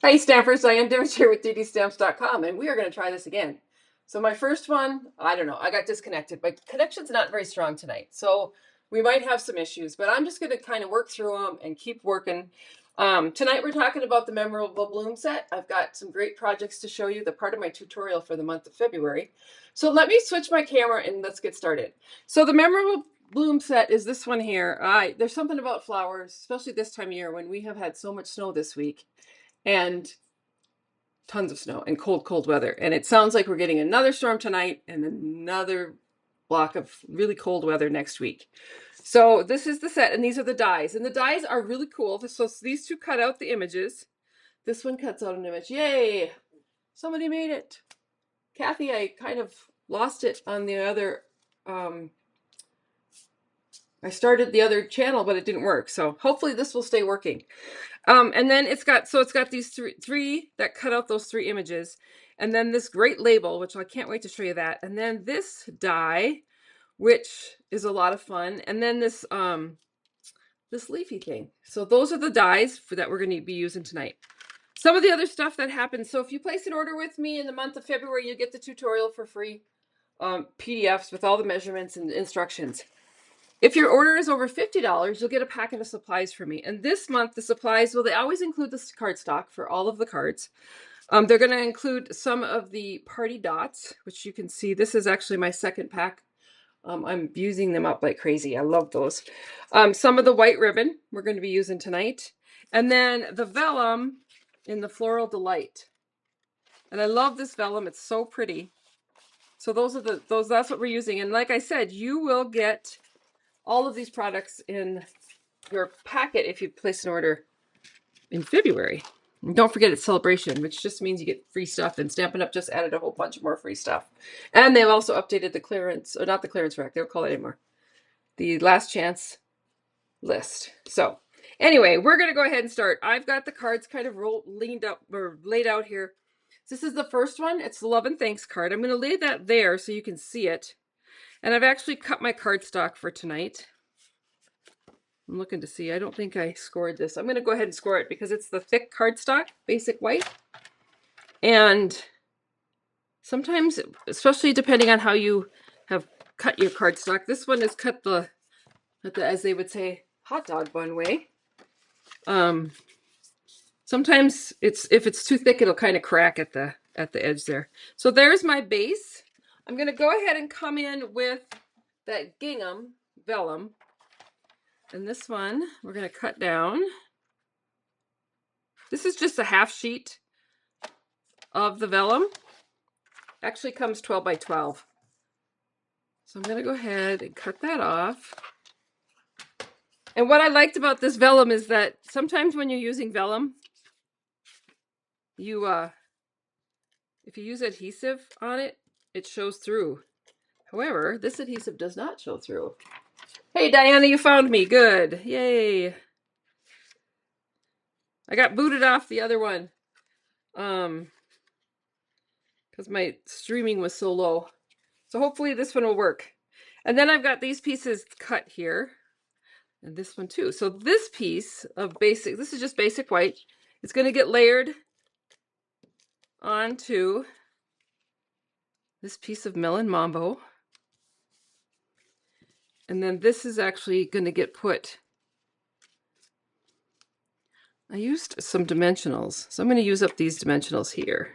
Hey Stampers, Diane Dimich here with DDStamps.com, and we are going to try this again. So my first one, I don't know, I got disconnected. My connection's not very strong tonight, so we might have some issues, but I'm just going to kind of work through them and keep working. Tonight we're talking about the memorable bloom set. I've got some great projects to show you. They're part of my tutorial for the month of February. So let me switch my camera and let's get started. So the memorable bloom set is this one here. There's something about flowers, especially this time of year when we have had so much snow this week. And tons of snow and cold weather. And it sounds like we're getting another storm tonight and another block of really cold weather next week. So this is the set, and these are the dies. And the dies are really cool. So these two cut out the images. This one cuts out an image. Yay! Somebody made it. Kathy, I kind of lost it on the other, I started the other channel, but it didn't work. So hopefully this will stay working. And then it's got these three that cut out those three images. And then this great label, which I can't wait to show you that. And then this die, which is a lot of fun. And then this this leafy thing. So those are the dies that we're going to be using tonight. Some of the other stuff that happens. So if you place an order with me in the month of February, you get the tutorial for free, PDFs with all the measurements and instructions. If your order is over $50, you'll get a packet of supplies from me. And this month, the supplies, well, they always include the cardstock for all of the cards. They're going to include some of the party dots, which you can see. This is actually my second pack. I'm using them up like crazy. I love those. Some of the white ribbon we're going to be using tonight. And then the vellum in the Floral Delight. And I love this vellum. It's so pretty. So that's what we're using. And like I said, you will get all of these products in your packet if you place an order in February. And don't forget it's celebration, which just means you get free stuff, and Stampin' Up! Just added a whole bunch more free stuff. And they've also updated the clearance, or not the clearance rack, they don't call it anymore, the last chance list. So anyway, we're going to go ahead and start. I've got the cards kind of laid out here. This is the first one. It's the Love and Thanks card. I'm going to lay that there so you can see it. And I've actually cut my cardstock for tonight. I'm looking to see. I don't think I scored this. I'm going to go ahead and score it because it's the thick cardstock, basic white. And sometimes, especially depending on how you have cut your cardstock, this one is cut the as they would say, hot dog bun way. Sometimes if it's too thick, it'll kind of crack at the edge there. So there's my base. I'm going to go ahead and come in with that gingham vellum. And this one, we're going to cut down. This is just a half sheet of the vellum. Actually comes 12 by 12. So I'm going to go ahead and cut that off. And what I liked about this vellum is that sometimes when you're using vellum, if you use adhesive on it, it shows through. However, this adhesive does not show through. Hey, Diana, you found me. Good. Yay. I got booted off the other one because my streaming was so low. So hopefully this one will work. And then I've got these pieces cut here. And this one too. So this piece of this is just basic white. It's going to get layered onto this piece of Melon Mambo. And then this is actually going to get put. I used some dimensionals, so I'm going to use up these dimensionals here.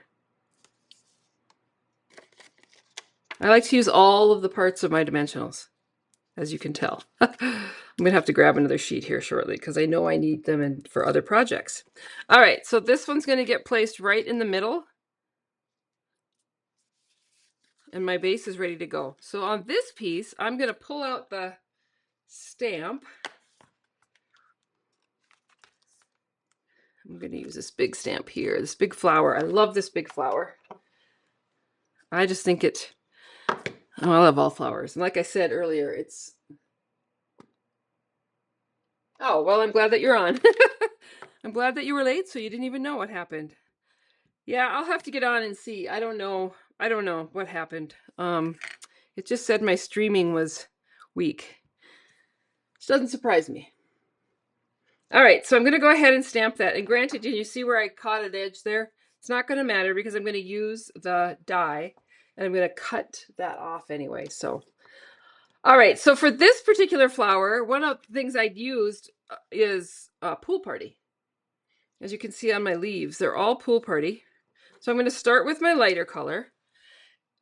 I like to use all of the parts of my dimensionals, as you can tell. I'm going to have to grab another sheet here shortly because I know I need them for other projects. All right, so this one's going to get placed right in the middle. And my base is ready to go. So on this piece, I'm going to pull out the stamp. I'm going to use this big stamp here, this big flower. I love this big flower. I just think I love all flowers. And like I said earlier, oh, well, I'm glad that you're on. I'm glad that you were late, so you didn't even know what happened. Yeah, I'll have to get on and see. I don't know what happened. It just said my streaming was weak. Which doesn't surprise me. All right, so I'm going to go ahead and stamp that. And granted, did you see where I caught an edge there? It's not going to matter because I'm going to use the die and I'm going to cut that off anyway. So, all right, so for this particular flower, one of the things I'd used is a pool party. As you can see on my leaves, they're all pool party. So I'm going to start with my lighter color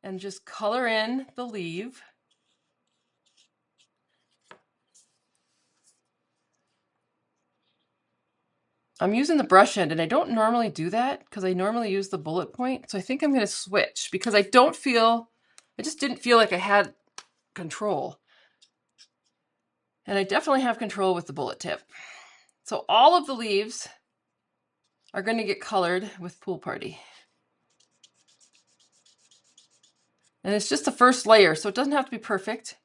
and just color in the leaf. I'm using the brush end, and I don't normally do that because I normally use the bullet point. So I think I'm going to switch because I just didn't feel like I had control. And I definitely have control with the bullet tip. So all of the leaves are going to get colored with Pool Party. And it's just the first layer, so it doesn't have to be perfect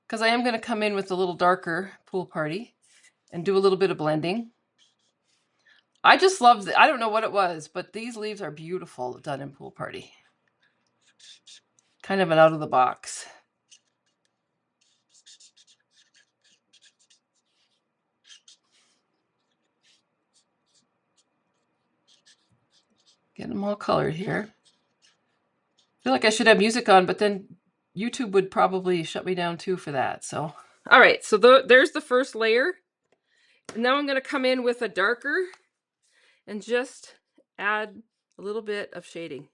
because I am going to come in with a little darker Pool Party and do a little bit of blending. I just love I don't know what it was, but these leaves are beautiful done in Pool Party. Kind of an out of the box. Get them all colored here. I feel like I should have music on, but then YouTube would probably shut me down too for that. So, all right, so there's the first layer. And now I'm going to come in with a darker and just add a little bit of shading.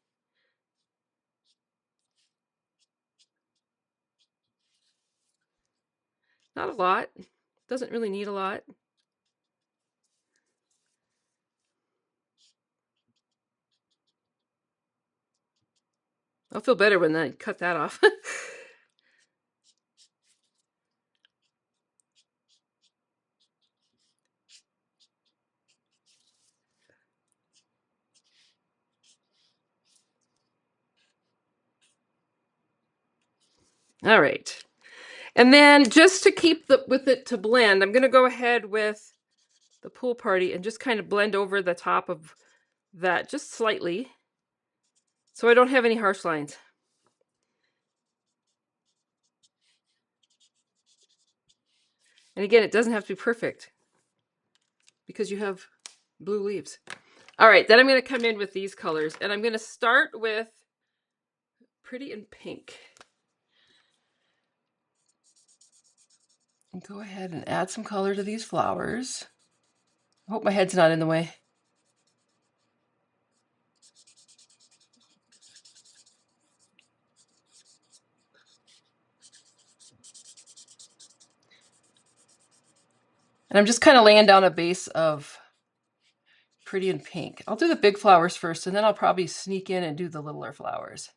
Not a lot. Doesn't really need a lot. I'll feel better when I cut that off. All right. And then just to keep with it to blend, I'm going to go ahead with the Pool Party and just kind of blend over the top of that just slightly so I don't have any harsh lines. And again, it doesn't have to be perfect because you have blue leaves. All right, then I'm going to come in with these colors, and I'm going to start with Pretty in Pink. And go ahead and add some color to these flowers. I hope my head's not in the way. And I'm just kind of laying down a base of Pretty in Pink. I'll do the big flowers first, and then I'll probably sneak in and do the littler flowers.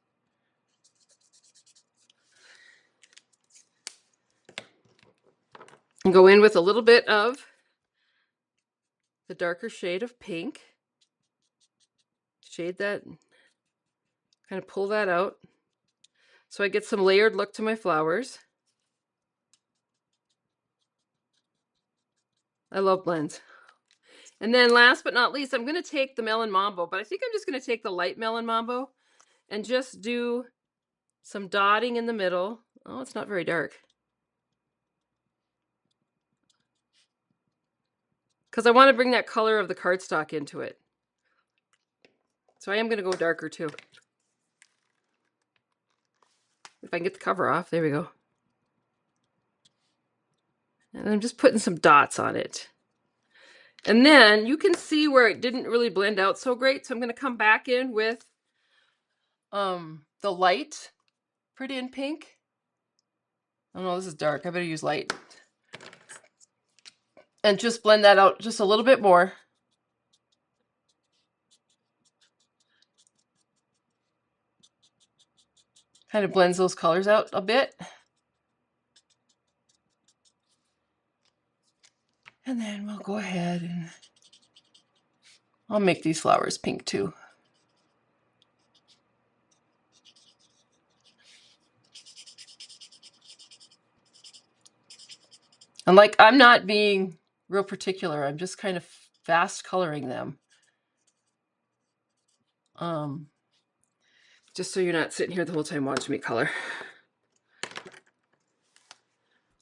And go in with a little bit of the darker shade of pink. Shade that, kind of pull that out so I get some layered look to my flowers. I love blends. And then last but not least, I'm going to take the Melon Mambo, but I think I'm just going to take the light Melon Mambo and just do some dotting in the middle. Oh, it's not very dark. Because I want to bring that color of the cardstock into it. So I am going to go darker too. If I can get the cover off, there we go. And I'm just putting some dots on it. And then you can see where it didn't really blend out so great. So I'm going to come back in with the light Pretty in Pink. Oh no, this is dark. I better use light. And just blend that out just a little bit more. Kind of blends those colors out a bit. And then we'll go ahead and I'll make these flowers pink too. And like, I'm not being real particular. I'm just kind of fast coloring them. Just so you're not sitting here the whole time watching me color.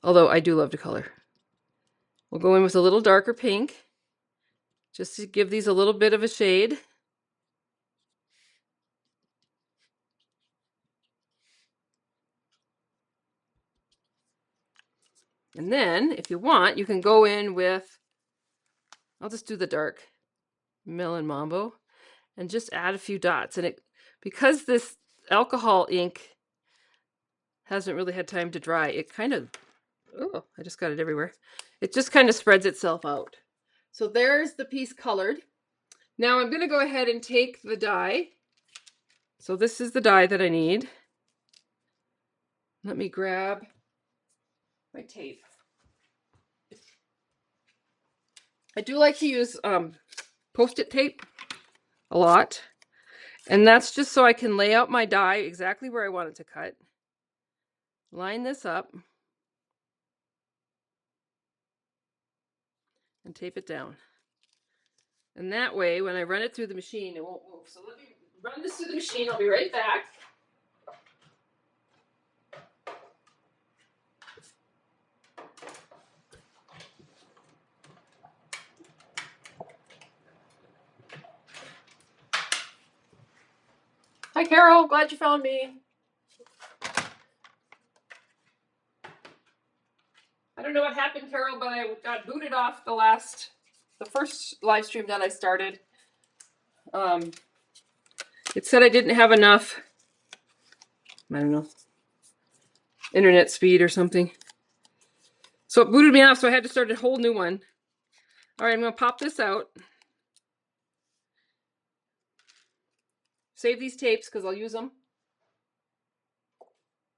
Although I do love to color. We'll go in with a little darker pink, just to give these a little bit of a shade. And then, if you want, you can go in with, I'll just do the dark Melon Mambo, and just add a few dots. And because this alcohol ink hasn't really had time to dry, it kind of, oh, I just got it everywhere. It just kind of spreads itself out. So there's the piece colored. Now I'm going to go ahead and take the die. So this is the die that I need. Let me grab my tape. I do like to use Post-it tape a lot. And that's just so I can lay out my die exactly where I want it to cut. Line this up. And tape it down. And that way, when I run it through the machine, it won't move. So let me run this through the machine. I'll be right back. Hi, Carol. Glad you found me. I don't know what happened, Carol, but I got booted off the first live stream that I started. It said I didn't have enough, I don't know, internet speed or something. So it booted me off, so I had to start a whole new one. All right, I'm going to pop this out. Save these tapes because I'll use them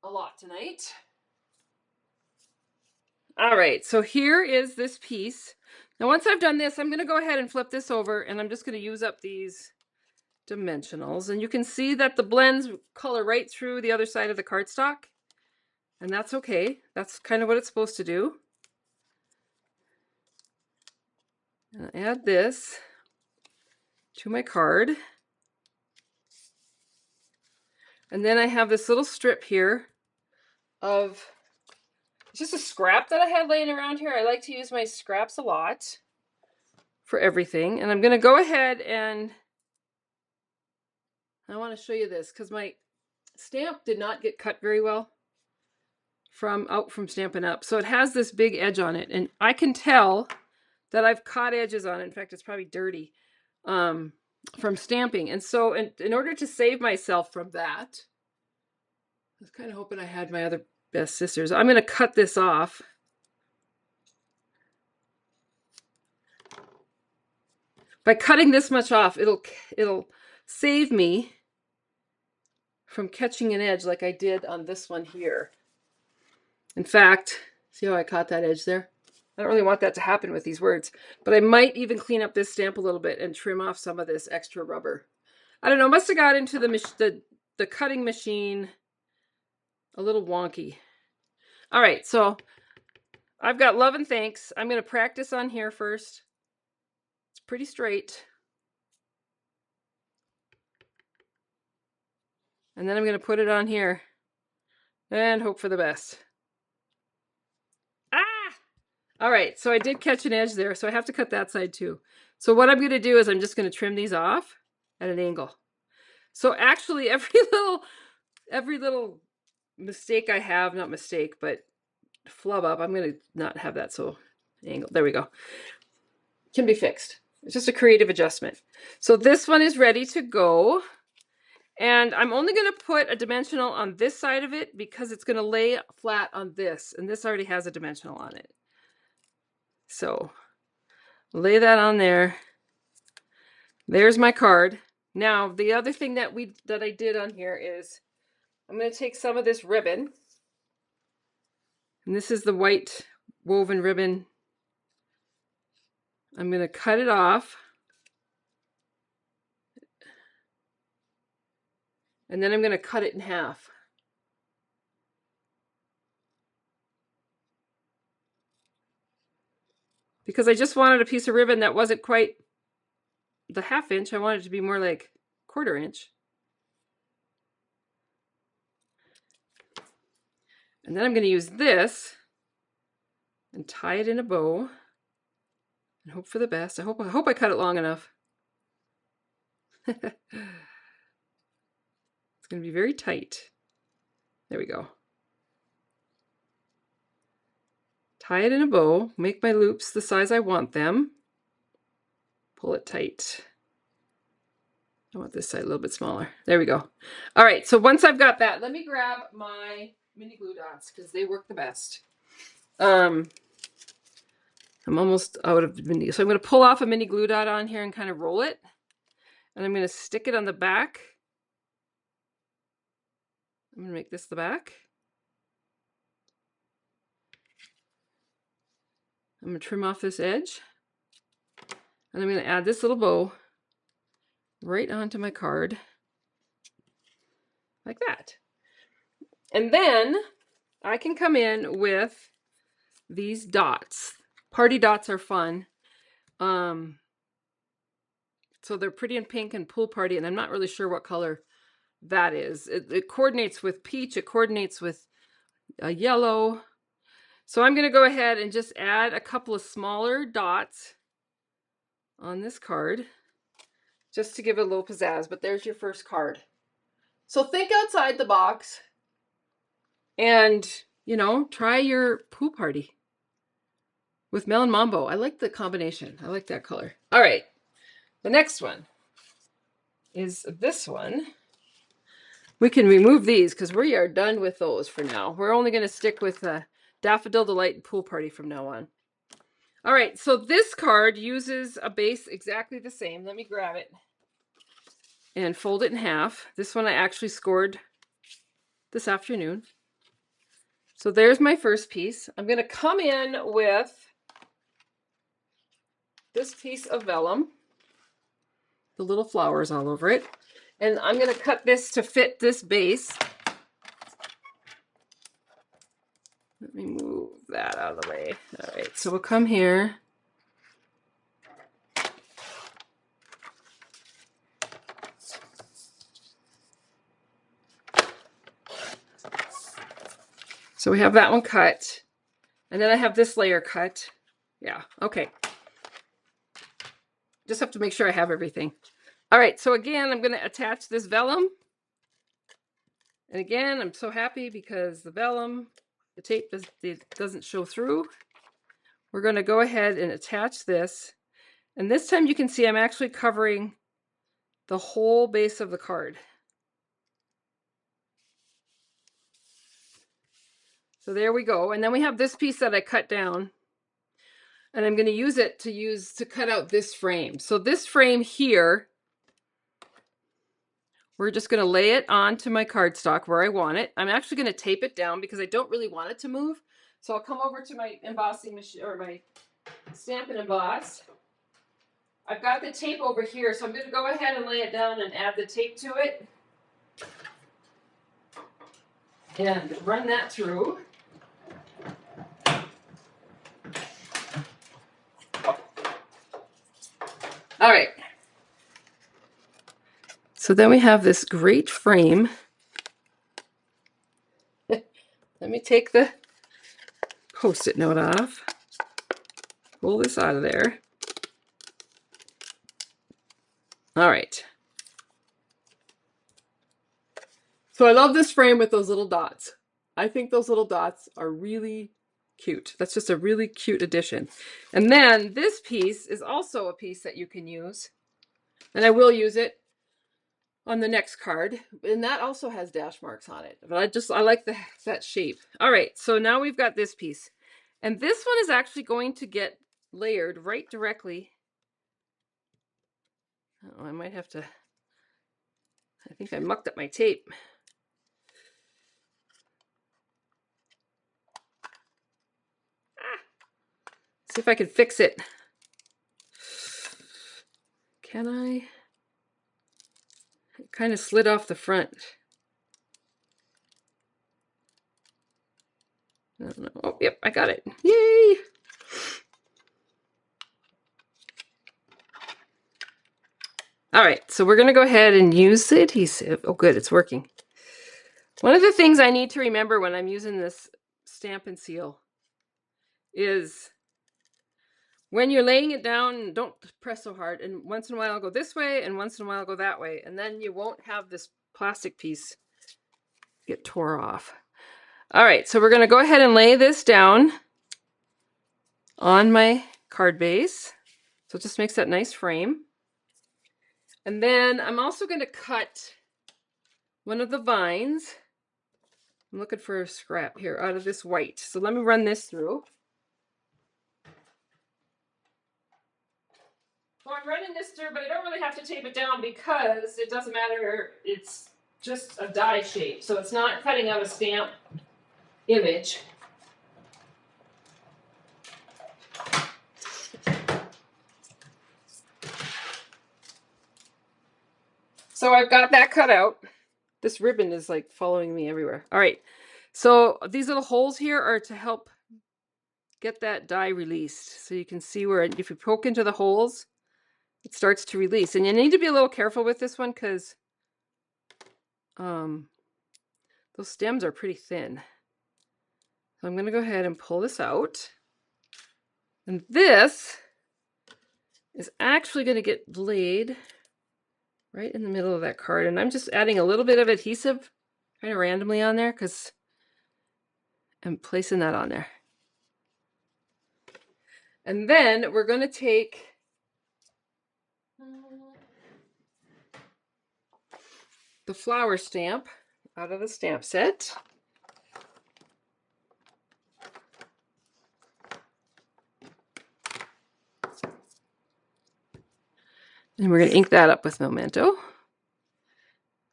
a lot tonight. All right, so here is this piece. Now once I've done this, I'm going to go ahead and flip this over, and I'm just going to use up these dimensionals. And you can see that the blends color right through the other side of the cardstock. And that's okay. That's kind of what it's supposed to do. And I'll add this to my card. And then I have this little strip here of, it's just a scrap that I had laying around here. I like to use my scraps a lot for everything. And I'm going to go ahead and I want to show you this because my stamp did not get cut very well from Stampin' Up. So it has this big edge on it. And I can tell that I've caught edges on it. In fact, it's probably dirty from stamping. And so in order to save myself from that, I was kind of hoping I had my other best scissors. I'm going to cut this off. By cutting this much off, it'll save me from catching an edge like I did on this one here. In fact, see how I caught that edge there? I don't really want that to happen with these words, but I might even clean up this stamp a little bit and trim off some of this extra rubber. I don't know, must have got into the cutting machine a little wonky. All right, so I've got love and thanks. I'm going to practice on here first. It's pretty straight. And then I'm going to put it on here and hope for the best. Ah! All right, so I did catch an edge there, so I have to cut that side too. So what I'm going to do is I'm just going to trim these off at an angle. So actually every little mistake I have, not mistake, but flub up, I'm going to not have that so angled. There we go. Can be fixed. It's just a creative adjustment. So this one is ready to go. And I'm only going to put a dimensional on this side of it because it's going to lay flat on this. And this already has a dimensional on it. So lay that on there. There's my card. Now, the other thing that I did on here is I'm going to take some of this ribbon. And this is the white woven ribbon. I'm going to cut it off. And then I'm going to cut it in half. Because I just wanted a piece of ribbon that wasn't quite the 1/2 inch. I wanted it to be more like 1/4 inch. And then I'm going to use this and tie it in a bow. and hope for the best. I hope I cut it long enough. It's going to be very tight. There we go. Tie it in a bow, make my loops the size I want them. Pull it tight. I want this side a little bit smaller. There we go. All right, so once I've got that, let me grab my mini glue dots because they work the best. I'm almost out of mini, so I'm going to pull off a mini glue dot on here and kind of roll it. And I'm going to stick it on the back. I'm going to make this the back. I'm going to trim off this edge. And I'm going to add this little bow right onto my card. Like that. And then I can come in with these dots. Party dots are fun. So they're pretty in pink and pool party, and I'm not really sure what color that is. It coordinates with peach, it coordinates with yellow. So I'm going to go ahead and just add a couple of smaller dots on this card just to give it a little pizzazz, but there's your first card. So think outside the box and, you know, try your pool party with Melon Mambo. I like the combination. I like that color. All right, the next one is this one. We can remove these because we are done with those for now. We're only going to stick with Daffodil Delight and Pool Party from now on. All right, so this card uses a base exactly the same. Let me grab it and fold it in half. This one I actually scored this afternoon. So there's my first piece. I'm going to come in with this piece of vellum, the little flowers all over it. And I'm going to cut this to fit this base. Let me move that out of the way. All right, so we'll come here. So we have that one cut. And then I have this layer cut. Yeah, okay. Just have to make sure I have everything. All right, so again, I'm going to attach this vellum. And again, I'm so happy because the vellum, the tape doesn't show through. We're going to go ahead and attach this. And this time you can see I'm actually covering the whole base of the card. So there we go. And then we have this piece that I cut down. And I'm going to use it to cut out this frame. So this frame here, we're just going to lay it onto my cardstock where I want it. I'm actually going to tape it down because I don't really want it to move. So I'll come over to my embossing machine or my Stampin' Emboss. I've got the tape over here, so I'm going to go ahead and lay it down and add the tape to it. And run that through. All right. So then we have this great frame. Let me take the Post-it note off. Pull this out of there. All right. So I love this frame with those little dots. I think those little dots are really cute. That's just a really cute addition. And then this piece is also a piece that you can use. And I will use it on the next card. And that also has dash marks on it. But I like that shape. All right, so now we've got this piece. And this one is actually going to get layered right directly. Oh, I might have to, I think I mucked up my tape. See if I can fix it. Can I? It kind of slid off the front. I don't know. Oh, yep, I got it. Yay! All right, so we're going to go ahead and use the adhesive. Oh, good, it's working. One of the things I need to remember when I'm using this Stampin' Seal is when you're laying it down, don't press so hard. And once in a while I'll go this way and once in a while I'll go that way. And then you won't have this plastic piece get tore off. All right, so we're going to go ahead and lay this down on my card base. So it just makes that nice frame. And then I'm also going to cut one of the vines. I'm looking for a scrap here out of this white. So let me run this through. So I'm running this through, but I don't really have to tape it down because it doesn't matter. It's just a die shape. So it's not cutting out a stamp image. So I've got that cut out. This ribbon is like following me everywhere. All right. So these little holes here are to help get that die released. So you can see where if you poke into the holes, it starts to release. And you need to be a little careful with this one because those stems are pretty thin. So I'm going to go ahead and pull this out. And this is actually going to get laid right in the middle of that card. And I'm just adding a little bit of adhesive kind of randomly on there because I'm placing that on there. And then we're going to take the flower stamp out of the stamp set. And we're going to ink that up with Memento.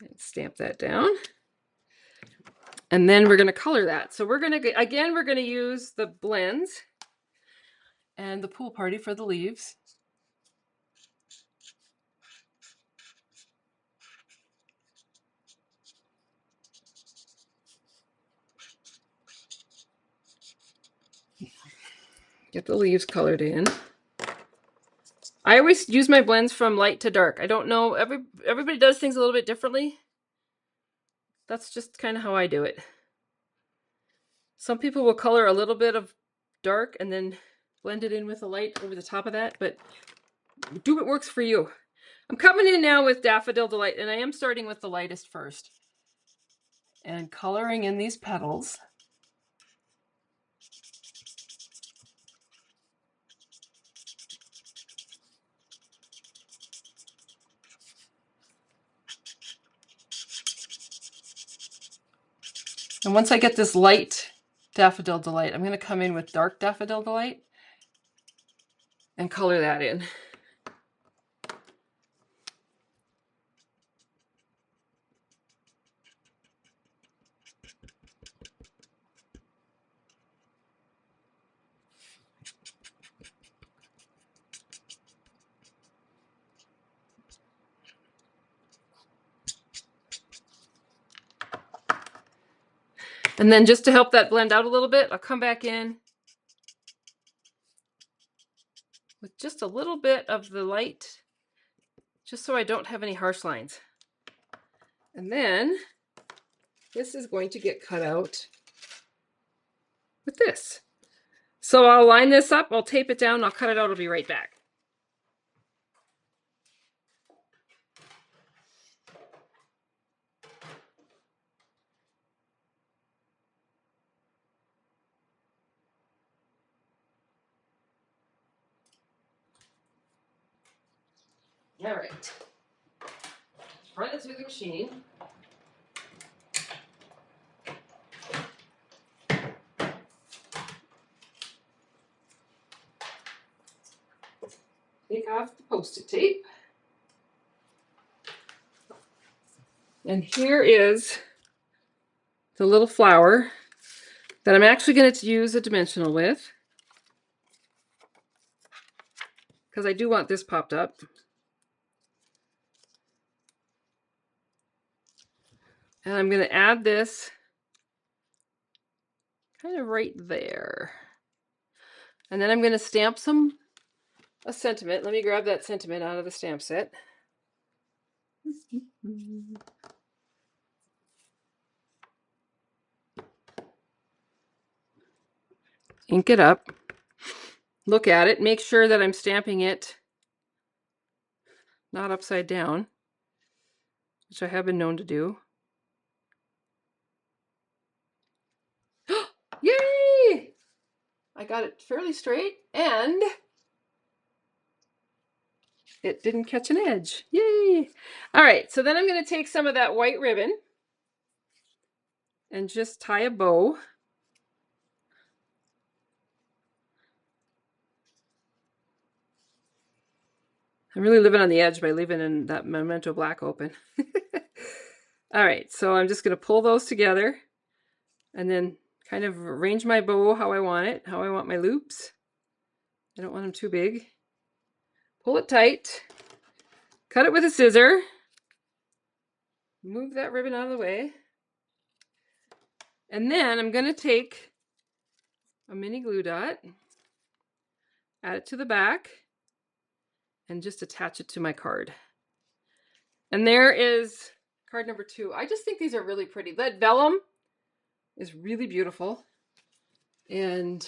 And stamp that down. And then we're going to color that. So we're going to, again, we're going to use the blends and the pool party for the leaves. Get the leaves colored in. I always use my blends from light to dark. I don't know, everybody does things a little bit differently. That's just kind of how I do it. Some people will color a little bit of dark and then blend it in with the light over the top of that, but do what works for you. I'm coming in now with Daffodil Delight, and I am starting with the lightest first. And coloring in these petals. And once I get this light Daffodil Delight, I'm going to come in with dark Daffodil Delight and color that in. And then just to help that blend out a little bit, I'll come back in with just a little bit of the light, just so I don't have any harsh lines. And then this is going to get cut out with this. So I'll line this up, I'll tape it down, I'll cut it out, I'll be right back. All right, run it through the machine. Take off the Post-it tape. And here is the little flower that I'm actually going to use a dimensional with, because I do want this popped up. And I'm going to add this kind of right there. And then I'm going to stamp a sentiment. Let me grab that sentiment out of the stamp set. Ink it up. look at it, make sure that I'm stamping it not upside down, which I have been known to do. Yay! I got it fairly straight and it didn't catch an edge. Yay! All right, so then I'm going to take some of that white ribbon and just tie a bow. I'm really living on the edge by leaving in that Memento Black open. All right, so I'm just going to pull those together and then kind of arrange my bow how I want it, how I want my loops. I don't want them too big. Pull it tight, cut it with a scissor, move that ribbon out of the way, and then I'm going to take a mini glue dot, add it to the back, and just attach it to my card. And there is card number 2. I just think these are really pretty. That vellum is really beautiful. And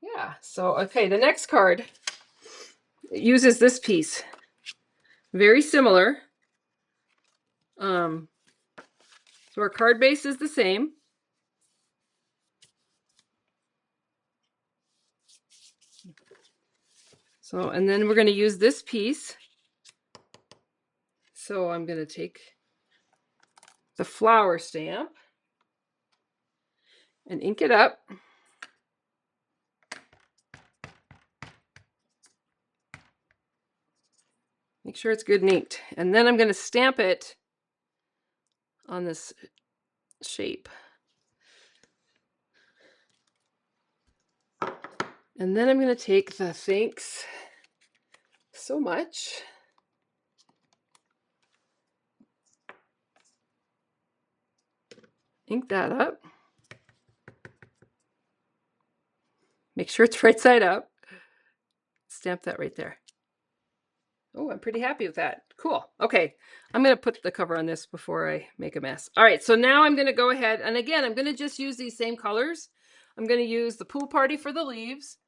yeah, so okay, the next card uses this piece. Very similar. So our card base is the same. So, and then we're going to use this piece. So I'm going to take the flower stamp and ink it up. Make sure it's good and inked. And then I'm going to stamp it on this shape. And then I'm going to take the thanks so much. Ink that up. Make sure it's right side up. Stamp that right there. Oh, I'm pretty happy with that. Cool. Okay, I'm going to put the cover on this before I make a mess. All right, so now I'm going to go ahead, and again, I'm going to just use these same colors. I'm going to use the pool party for the leaves.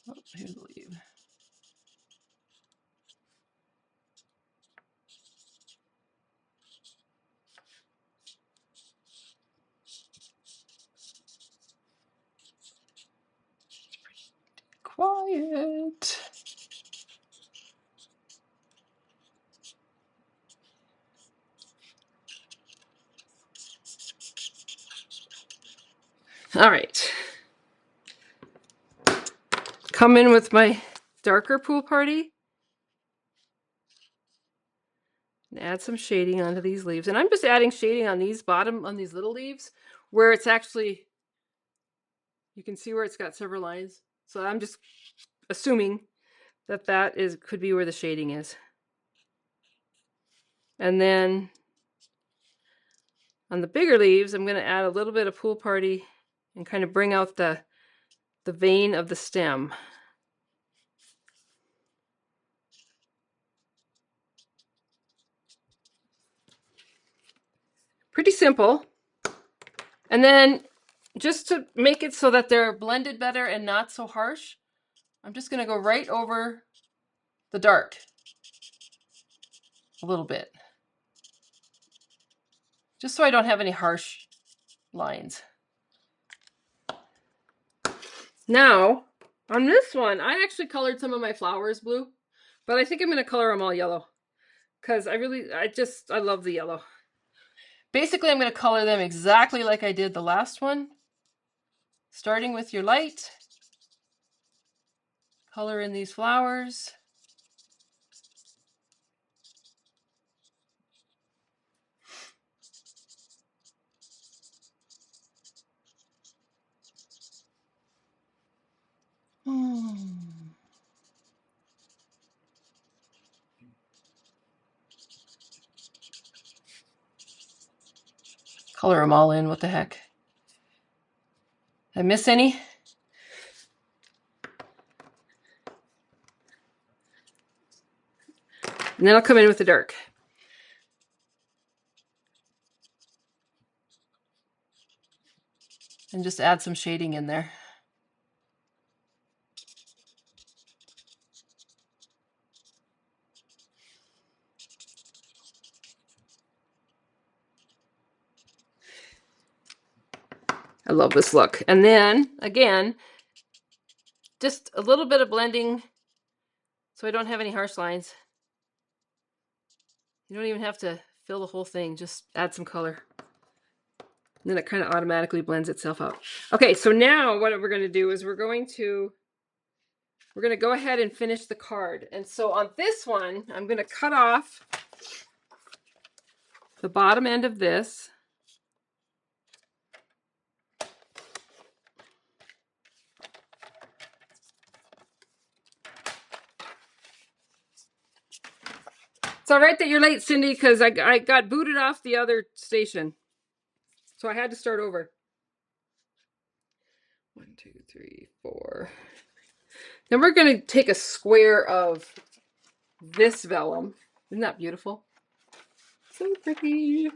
Oh, here's the leaf. Quiet. All right. Come in with my darker pool party and add some shading onto these leaves. And I'm just adding shading on these on these little leaves where it's actually, you can see where it's got several lines. So I'm just assuming that could be where the shading is. And then on the bigger leaves, I'm going to add a little bit of pool party and kind of bring out the vein of the stem. Pretty simple. And then just to make it so that they're blended better and not so harsh, I'm just going to go right over the dark a little bit, just so I don't have any harsh lines. Now, on this one, I actually colored some of my flowers blue, but I think I'm going to color them all yellow because I love the yellow. Basically, I'm going to color them exactly like I did the last one, starting with your light. Color in these flowers. Color them all in, what the heck. Did I miss any? And then I'll come in with the dark. And just add some shading in there. I love this look. And then, again, just a little bit of blending so I don't have any harsh lines. You don't even have to fill the whole thing, just add some color. And then it kind of automatically blends itself out. Okay, so now what we're going to do is we're going to go ahead and finish the card. And so on this one, I'm going to cut off the bottom end of this. It's all right that you're late, Cindy, because I got booted off the other station. So I had to start over. 1, 2, 3, 4. Then we're going to take a square of this vellum. Isn't that beautiful? So pretty.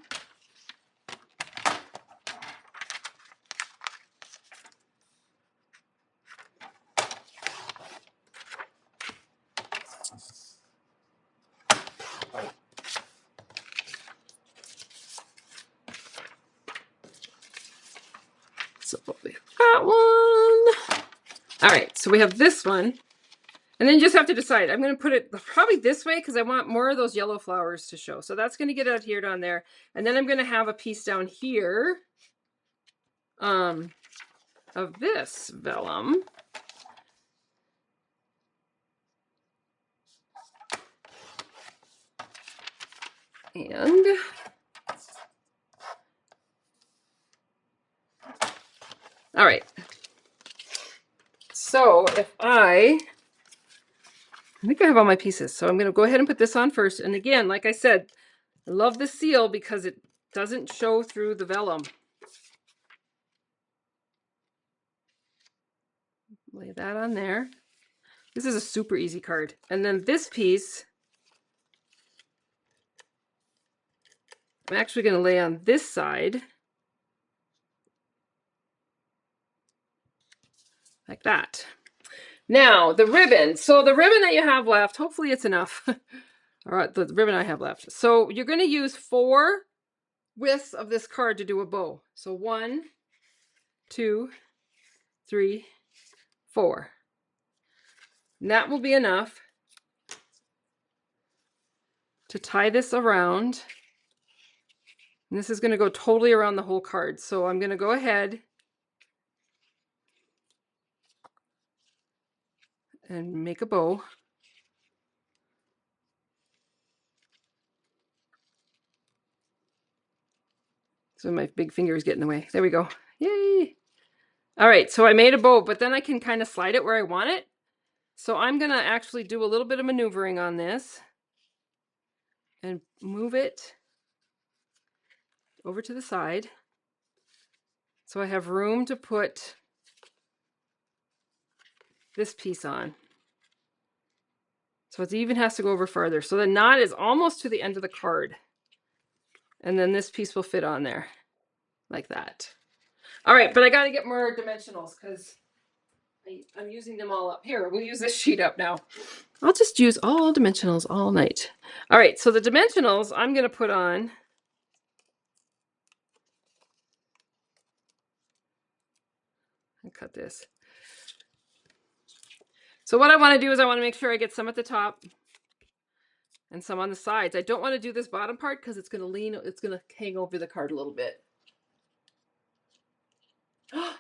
So we have that one. All right, so we have this one. And then you just have to decide. I'm going to put it probably this way because I want more of those yellow flowers to show. So that's going to get adhered on there. And then I'm going to have a piece down here of this vellum. And all right. So if I think I have all my pieces. So I'm going to go ahead and put this on first. And again, like I said, I love this seal because it doesn't show through the vellum. Lay that on there. This is a super easy card. And then this piece, I'm actually going to lay on this side. Like that. Now, the ribbon. So the ribbon that you have left, hopefully it's enough. All right, the ribbon I have left. So you're going to use 4 widths of this card to do a bow. So 1, 2, 3, 4. And that will be enough to tie this around. And this is going to go totally around the whole card. So I'm going to go ahead and make a bow. So my big fingers get in the way. There we go. Yay! All right, so I made a bow, but then I can kind of slide it where I want it. So I'm going to actually do a little bit of maneuvering on this and move it over to the side. So I have room to put this piece on. So it even has to go over farther. So the knot is almost to the end of the card. And then this piece will fit on there like that. All right, but I got to get more dimensionals because I'm using them all up. Here, we'll use this sheet up now. I'll just use all dimensionals all night. All right, so the dimensionals I'm going to put on. I'll cut this. So what I want to do is I want to make sure I get some at the top and some on the sides. I don't want to do this bottom part because it's going to lean, it's going to hang over the card a little bit.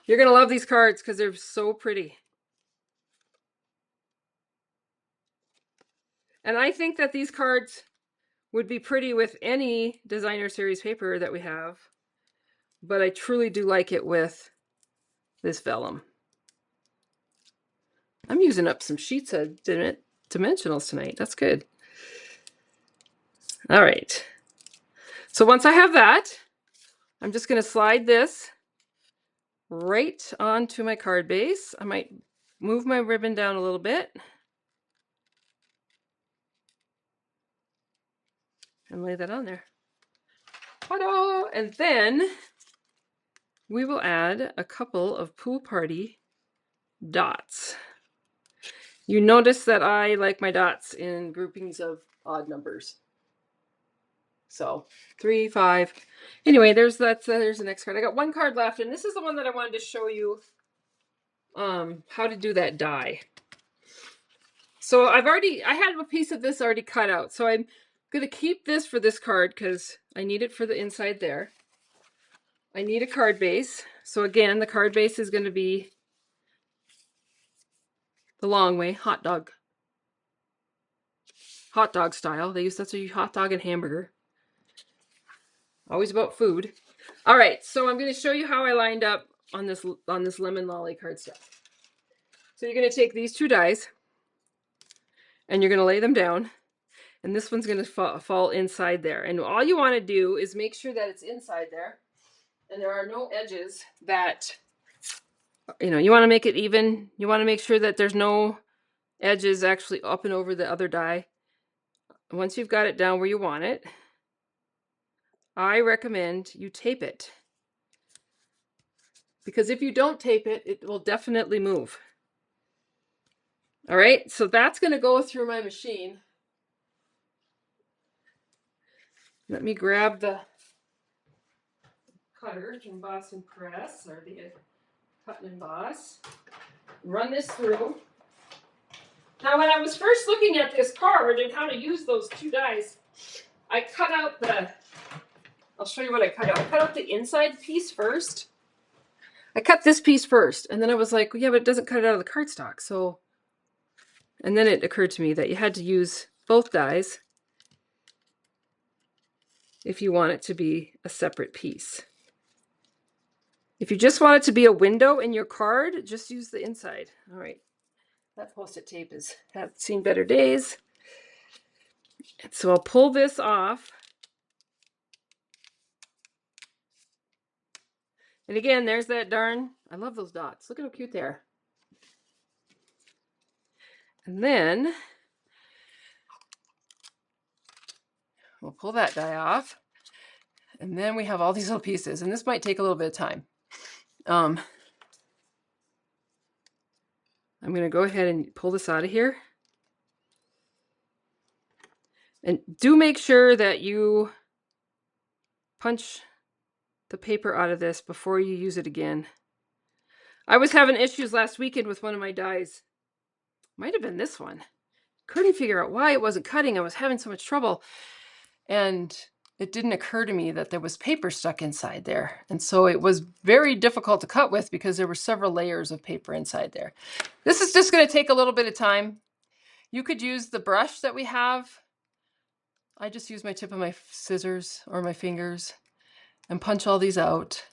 You're going to love these cards because they're so pretty. And I think that these cards would be pretty with any designer series paper that we have, but I truly do like it with this vellum. I'm using up some sheets of dimensionals tonight. That's good. All right. So once I have that, I'm just going to slide this right onto my card base. I might move my ribbon down a little bit. and lay that on there. Ta-da! And then we will add a couple of Pool Party dots. You notice that I like my dots in groupings of odd numbers. So 3, 5. Anyway, there's the next card. I got one card left, and this is the one that I wanted to show you how to do that die. So I had a piece of this already cut out. So I'm gonna keep this for this card because I need it for the inside there. I need a card base. So again, the card base is gonna be the long way, hot dog style. That's a hot dog and hamburger. Always about food. All right, so I'm going to show you how I lined up on this lemon lolly cardstock. So you're going to take these two dies and you're going to lay them down, and this one's going to fall inside there. And all you want to do is make sure that it's inside there and there are no edges that, you want to make it even. You want to make sure that there's no edges actually up and over the other die. Once you've got it down where you want it, I recommend you tape it. Because if you don't tape it, it will definitely move. All right, so that's going to go through my machine. Let me grab the cutter from Boston Press, or the Cut and Emboss. Run this through. Now, when I was first looking at this card and how to use those two dies, I cut out I'll show you what I cut out. I cut out the inside piece first. I cut this piece first, and then I was like, well, yeah, but it doesn't cut it out of the cardstock. So, and then it occurred to me that you had to use both dies if you want it to be a separate piece. If you just want it to be a window in your card, just use the inside. All right, that Post-it tape has seen better days. So I'll pull this off. And again, there's that darn, I love those dots. Look at how cute they are. And then we'll pull that die off. And then we have all these little pieces. And this might take a little bit of time. I'm going to go ahead and pull this out of here. And do make sure that you punch the paper out of this before you use it again. I was having issues last weekend with one of my dies. Might have been this one. Couldn't figure out why it wasn't cutting. I was having so much trouble. And it didn't occur to me that there was paper stuck inside there. And so it was very difficult to cut with because there were several layers of paper inside there. This is just going to take a little bit of time. You could use the brush that we have. I just use my tip of my scissors or my fingers and punch all these out.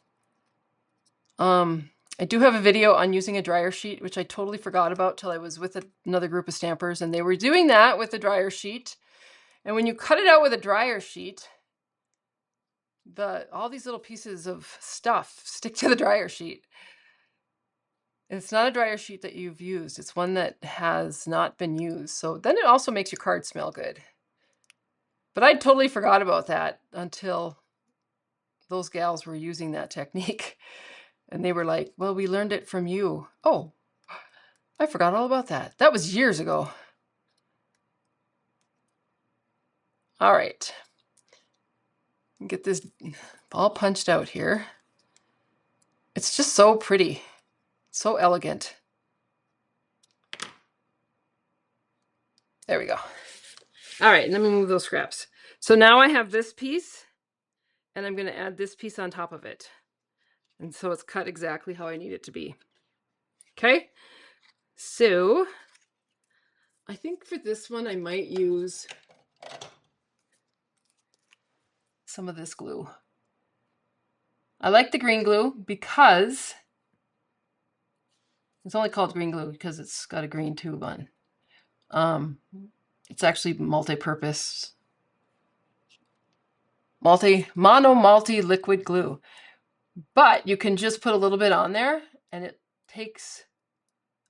I do have a video on using a dryer sheet, which I totally forgot about till I was with another group of stampers, and they were doing that with the dryer sheet. And when you cut it out with a dryer sheet, all these little pieces of stuff stick to the dryer sheet. It's not a dryer sheet that you've used. It's one that has not been used. So then it also makes your card smell good. But I totally forgot about that until those gals were using that technique. And they were like, well, we learned it from you. Oh, I forgot all about that. That was years ago. All right. Get this all punched out here. It's just so pretty, so elegant. There we go. All right, let me move those scraps. So now I have this piece, and I'm going to add this piece on top of it. And so it's cut exactly how I need it to be. Okay, so I think for this one I might use some of this glue. I like the green glue because it's only called green glue because it's got a green tube on. It's actually multi-purpose, multi-liquid glue. But you can just put a little bit on there, and it takes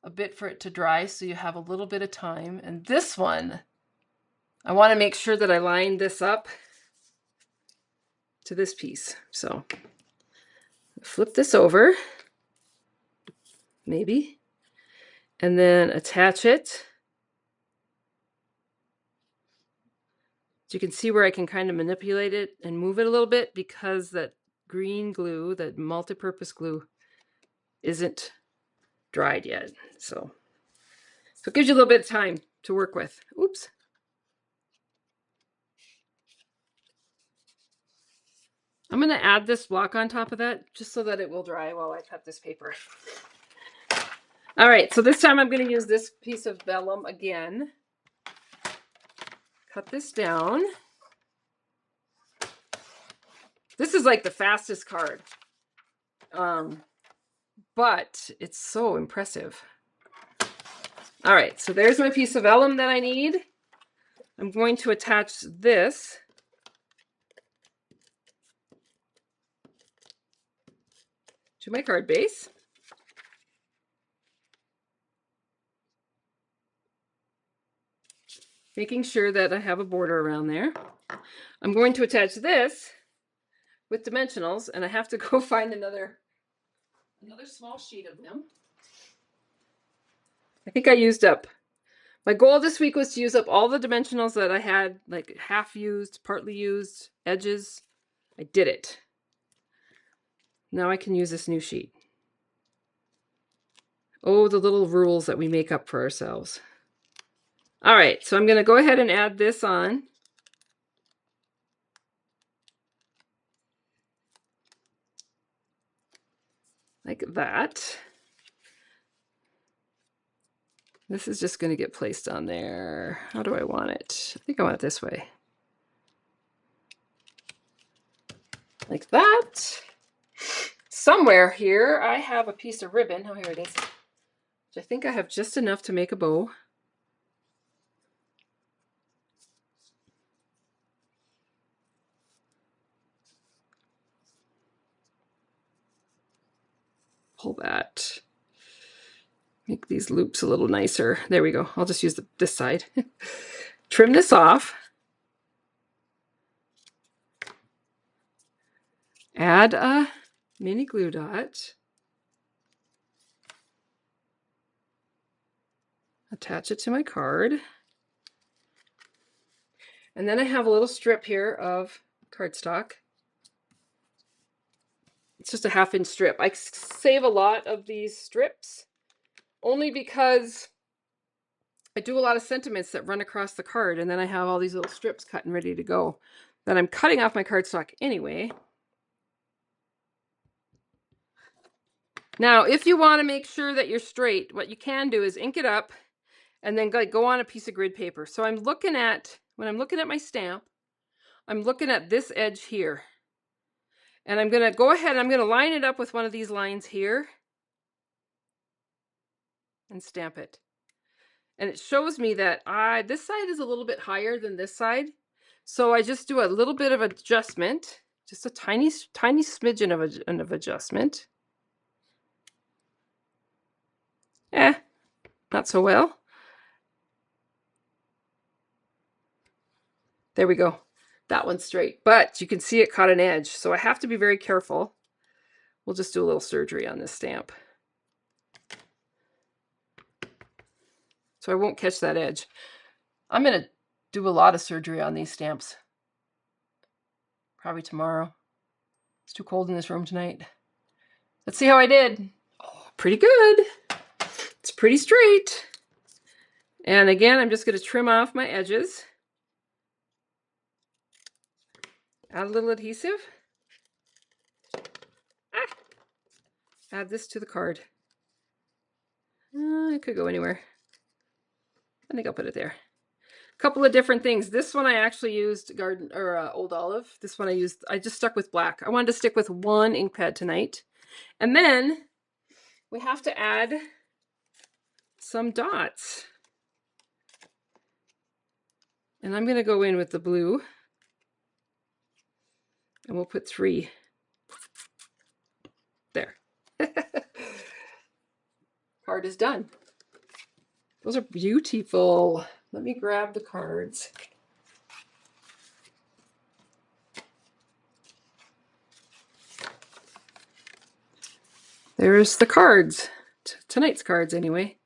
a bit for it to dry, so you have a little bit of time. And this one, I want to make sure that I line this up to this piece. So flip this over, maybe, and then attach it. So you can see where I can kind of manipulate it and move it a little bit because that green glue, that multi-purpose glue, isn't dried yet. So it gives you a little bit of time to work with. Oops. I'm going to add this block on top of that just so that it will dry while I cut this paper. All right, so this time I'm going to use this piece of vellum again. Cut this down. This is like the fastest card, but it's so impressive. All right, so there's my piece of vellum that I need. I'm going to attach this to my card base. Making sure that I have a border around there. I'm going to attach this with dimensionals, and I have to go find another small sheet of them. I think I used up, my goal this week was to use up all the dimensionals that I had, like half used, partly used, edges. I did it. Now I can use this new sheet. Oh, the little rules that we make up for ourselves. All right, so I'm going to go ahead and add this on. Like that. This is just going to get placed on there. How do I want it? I think I want it this way. Like that. Somewhere here I have a piece of ribbon. Oh, here it is. Which I think I have just enough to make a bow. Pull that. Make these loops a little nicer. There we go. I'll just use this side. Trim this off. Add a mini glue dot. Attach it to my card. And then I have a little strip here of cardstock. It's just a 1/2 inch strip. I save a lot of these strips only because I do a lot of sentiments that run across the card, and then I have all these little strips cut and ready to go that I'm cutting off my cardstock anyway. Now, if you want to make sure that you're straight, what you can do is ink it up and then go on a piece of grid paper. So I'm looking at, when I'm looking at my stamp, I'm looking at this edge here. And I'm going to go ahead and I'm going to line it up with one of these lines here and stamp it. And it shows me that this side is a little bit higher than this side. So I just do a little bit of adjustment, just a tiny smidgen of adjustment. Not so well. There we go. That one's straight, but you can see it caught an edge. So I have to be very careful. We'll just do a little surgery on this stamp. So I won't catch that edge. I'm going to do a lot of surgery on these stamps. Probably tomorrow. It's too cold in this room tonight. Let's see how I did. Oh, pretty good. It's pretty straight. And again, I'm just going to trim off my edges. Add a little adhesive. Add this to the card. It could go anywhere. I think I'll put it there. A couple of different things. This one I actually used Old Olive. This one I just stuck with black. I wanted to stick with one ink pad tonight. And then we have to add some dots. And I'm going to go in with the blue. And we'll put 3. There. Card is done. Those are beautiful. Let me grab the cards. there's the cards. Tonight's cards, anyway.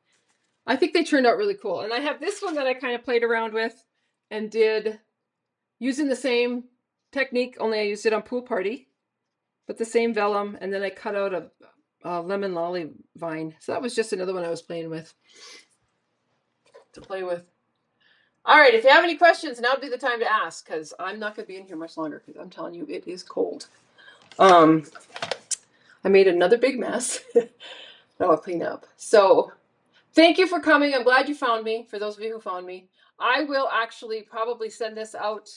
I think they turned out really cool. And I have this one that I kind of played around with and did using the same technique, only I used it on Pool Party, but the same vellum. And then I cut out a lemon lolly vine. So that was just another one I was playing with to play with. All right, if you have any questions, now would be the time to ask, because I'm not going to be in here much longer, because I'm telling you, it is cold. I made another big mess that I'll clean up. So thank you for coming. I'm glad you found me, for those of you who found me. I will actually probably send this out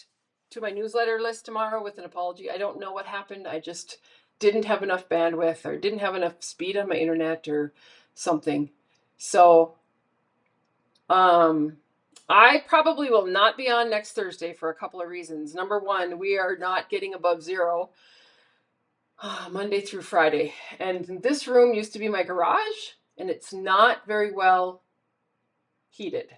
to my newsletter list tomorrow with an apology. I don't know what happened. I just didn't have enough bandwidth or didn't have enough speed on my internet or something. So I probably will not be on next Thursday for a couple of reasons. Number one, we are not getting above zero Monday through Friday. And this room used to be my garage, and it's not very well heated.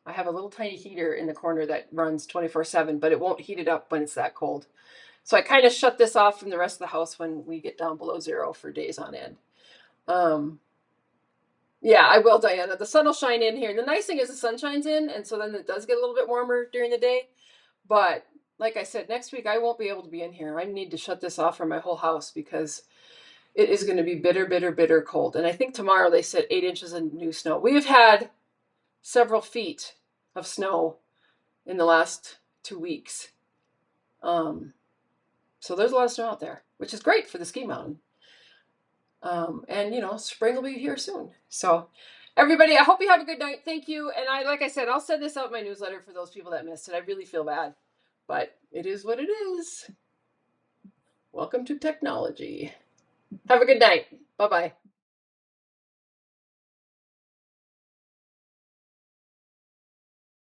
I have a little tiny heater in the corner that runs 24/7, but it won't heat it up when it's that cold. So I kind of shut this off from the rest of the house when we get down below zero for days on end. Yeah, I will, Diana. The sun will shine in here. And the nice thing is the sun shines in, and so then it does get a little bit warmer during the day. But like I said, next week I won't be able to be in here. I need to shut this off for my whole house because it is going to be bitter, bitter, bitter cold. And I think tomorrow they said 8 inches of new snow. We've had several feet of snow in the last 2 weeks. So there's a lot of snow out there, which is great for the ski mountain. And you know, spring will be here soon. So everybody, I hope you have a good night. Thank you. And like I said, I'll send this out in my newsletter for those people that missed it. I really feel bad, but it is what it is. Welcome to technology. Have a good night. Bye-bye.